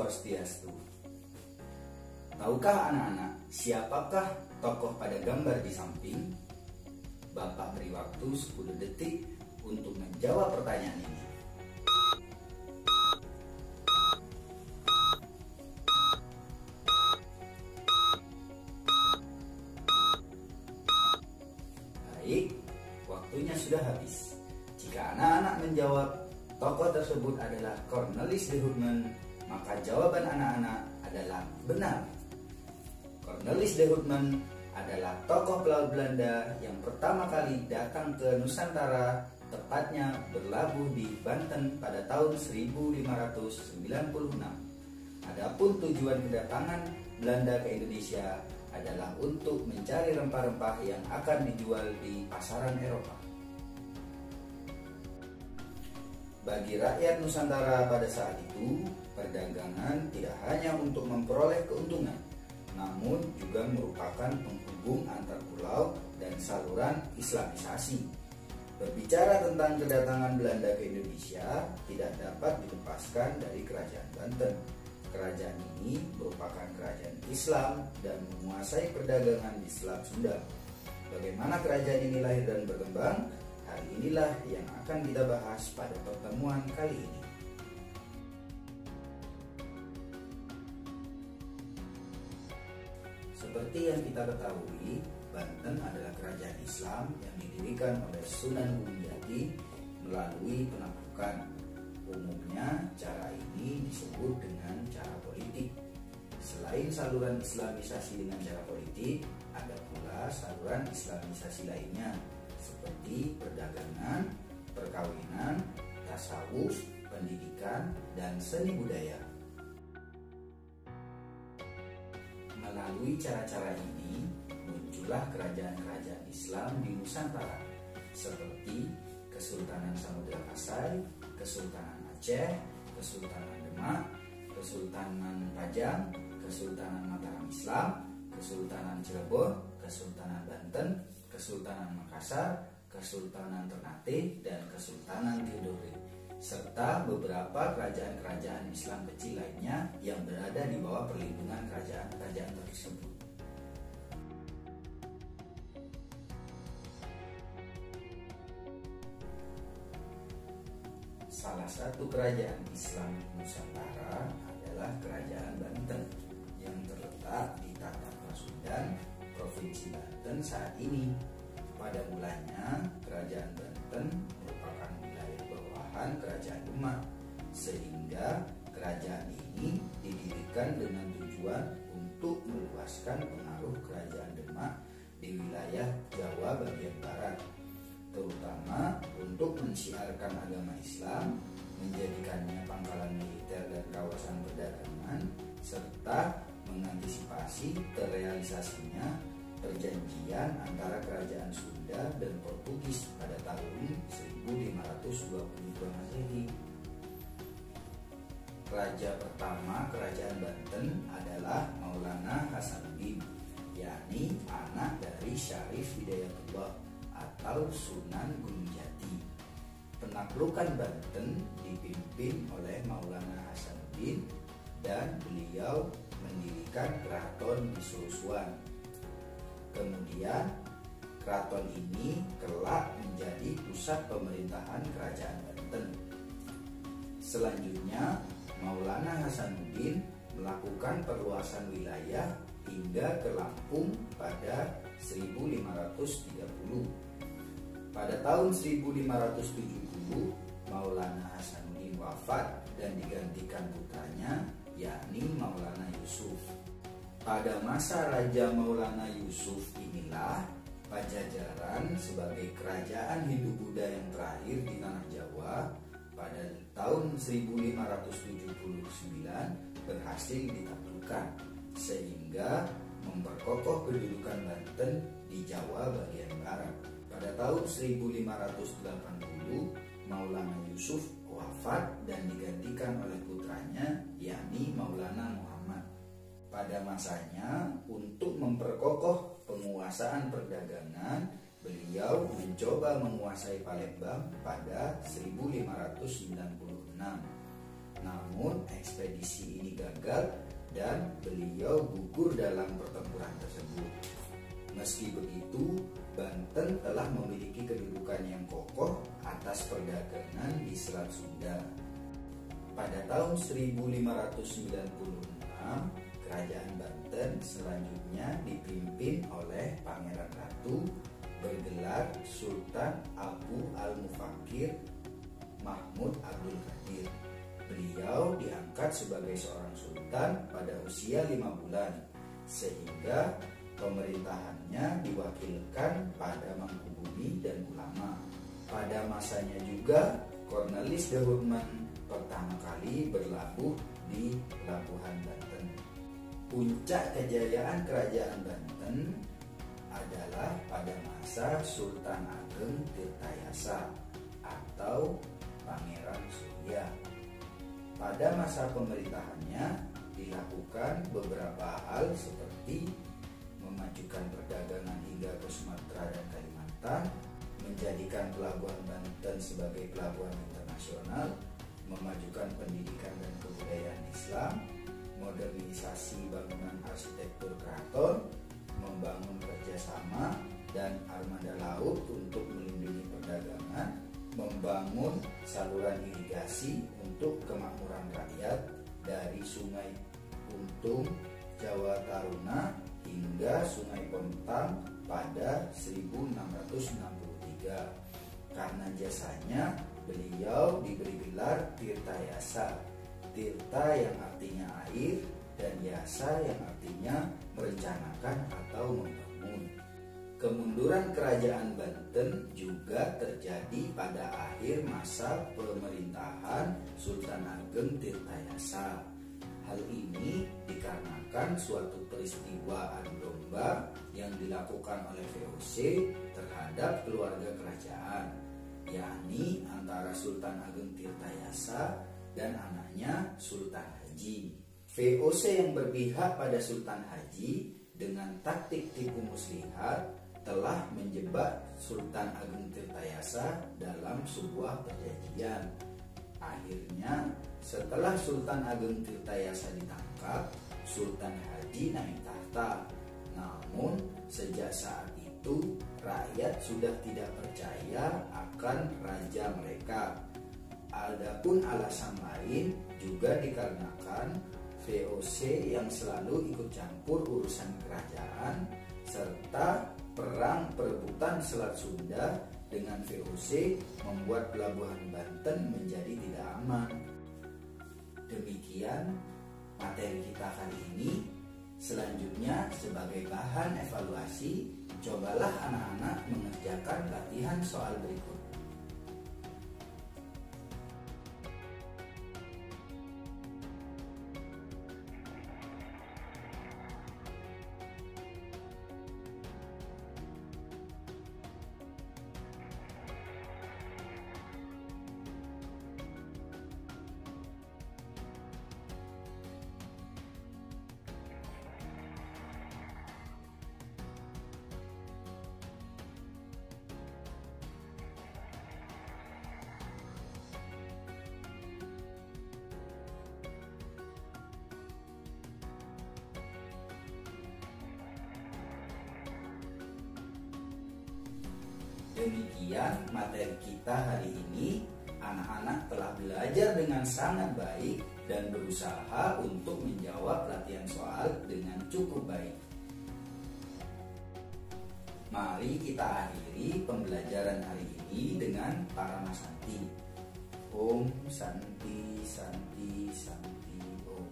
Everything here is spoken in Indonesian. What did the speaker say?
Swastiastu. Tahukah anak-anak siapakah tokoh pada gambar di samping? Bapak beri waktu 10 detik untuk menjawab pertanyaan ini. Baik, waktunya sudah habis. Jika anak-anak menjawab tokoh tersebut adalah Cornelis de Houtman, maka jawaban anak-anak adalah benar. Cornelis de Houtman adalah tokoh pelaut Belanda yang pertama kali datang ke Nusantara, tepatnya berlabuh di Banten pada tahun 1596. Adapun tujuan kedatangan Belanda ke Indonesia adalah untuk mencari rempah-rempah yang akan dijual di pasaran Eropa. Bagi rakyat Nusantara pada saat itu, perdagangan tidak hanya untuk memperoleh keuntungan, namun juga merupakan penghubung antar pulau dan saluran Islamisasi. Berbicara tentang kedatangan Belanda ke Indonesia, tidak dapat dilepaskan dari Kerajaan Banten. Kerajaan ini merupakan kerajaan Islam dan menguasai perdagangan di Selat Sunda. Bagaimana kerajaan ini lahir dan berkembang? Hal inilah yang akan kita bahas pada pertemuan kali ini. Seperti yang kita ketahui, Banten adalah kerajaan Islam yang didirikan oleh Sunan Gunung Jati melalui penaklukan. Umumnya, cara ini disebut dengan cara politik. Selain saluran Islamisasi dengan cara politik, ada pula saluran Islamisasi lainnya, seperti perdagangan, perkawinan, tasawuf, pendidikan, dan seni budaya. Melalui cara-cara ini, muncullah kerajaan-kerajaan Islam di Nusantara, seperti Kesultanan Samudra Pasai, Kesultanan Aceh, Kesultanan Demak, Kesultanan Pajang, Kesultanan Mataram Islam, Kesultanan Cirebon, Kesultanan Banten, Kesultanan Makassar, Kesultanan Ternate, dan Kesultanan Tidore, serta beberapa kerajaan-kerajaan Islam kecil lainnya yang berada di bawah perlindungan kerajaan-kerajaan tersebut. Salah satu kerajaan Islam Nusantara adalah Kerajaan Banten yang terletak di Tapak Pasundan, Provinsi Banten saat ini. Pada mulanya, Kerajaan Banten merupakan wilayah bawahan Kerajaan Demak, sehingga kerajaan ini didirikan dengan tujuan untuk meluaskan pengaruh Kerajaan Demak di wilayah Jawa bagian barat, terutama untuk mensiarkan agama Islam, menjadikannya pangkalan militer dan kawasan perdagangan, serta mengantisipasi terrealisasinya perjanjian antara Kerajaan Sunda dan Portugis pada tahun 1522 Masehi. Raja pertama Kerajaan Banten adalah Maulana Hasanuddin, yakni anak dari Syarif Hidayatullah atau Sunan Gunung Jati. Penaklukan Banten dipimpin oleh Maulana Hasanuddin dan beliau mendirikan keraton di Surusuan. Kemudian keraton ini kelak menjadi pusat pemerintahan Kerajaan Banten. Selanjutnya, Maulana Hasanuddin melakukan perluasan wilayah hingga ke Lampung pada 1530. Pada tahun 1570, Maulana Hasanuddin wafat dan digantikan putranya, yakni Maulana Yusuf. Pada masa Raja Maulana Yusuf inilah Pajajaran sebagai kerajaan Hindu-Buddha yang terakhir di tanah Jawa pada tahun 1579 berhasil ditaklukkan, sehingga memperkokoh kedudukan Banten di Jawa bagian barat. Pada tahun 1580, Maulana Yusuf wafat dan digantikan oleh putranya, yakni Maulana Muhammad. Pada masanya, untuk memperkokoh penguasaan perdagangan, beliau mencoba menguasai Palembang pada 1596. Namun ekspedisi ini gagal dan beliau gugur dalam pertempuran tersebut. Meski begitu, Banten telah memiliki kedudukan yang kokoh atas perdagangan di Selat Sunda. Pada tahun 1596, Kerajaan Banten selanjutnya dipimpin oleh Pangeran Ratu bergelar Sultan Abu Al-Mufakir Mahmud Abdul Qadir. Beliau diangkat sebagai seorang sultan pada usia 5 bulan, sehingga pemerintahannya diwakilkan pada Mangkubumi dan ulama. Pada masanya juga Cornelis de Houtman pertama kali berlabuh di Pelabuhan Banten. Puncak kejayaan Kerajaan Banten adalah pada masa Sultan Ageng Tirtayasa atau Pangeran Surya. Pada masa pemerintahannya dilakukan beberapa hal seperti memajukan perdagangan hingga ke Sumatera dan Kalimantan, menjadikan Pelabuhan Banten sebagai pelabuhan internasional, memajukan pendidikan dan kebudayaan Islam, modernisasi bangunan arsitektur keraton, membangun kerjasama dan armada laut untuk melindungi perdagangan, membangun saluran irigasi untuk kemakmuran rakyat dari Sungai Untung, Jawa Taruna hingga Sungai Pontang pada 1663. Karena jasanya, beliau diberi gelar Tirtayasa. Tirta yang artinya air dan yasa yang artinya merencanakan atau membangun. Kemunduran Kerajaan Banten juga terjadi pada akhir masa pemerintahan Sultan Ageng Tirtayasa. Hal ini dikarenakan suatu peristiwa adu domba yang dilakukan oleh VOC terhadap keluarga kerajaan, yakni antara Sultan Ageng Tirtayasa dan anaknya Sultan Haji. VOC yang berpihak pada Sultan Haji dengan taktik tipu muslihat telah menjebak Sultan Ageng Tirtayasa dalam sebuah perjanjian. Akhirnya, setelah Sultan Ageng Tirtayasa ditangkap, Sultan Haji naik tahta. Namun, sejak saat itu, rakyat sudah tidak percaya akan raja mereka. Adapun alasan lain juga dikarenakan VOC yang selalu ikut campur urusan kerajaan serta perang perebutan Selat Sunda dengan VOC membuat Pelabuhan Banten menjadi tidak aman. Demikian materi kita kali ini. Selanjutnya sebagai bahan evaluasi, cobalah anak-anak mengerjakan latihan soal berikut. Demikian materi kita hari ini. Anak-anak telah belajar dengan sangat baik dan berusaha untuk menjawab latihan soal dengan cukup baik. Mari kita akhiri pembelajaran hari ini dengan Parama Santi. Om Santi Santi Santi Om.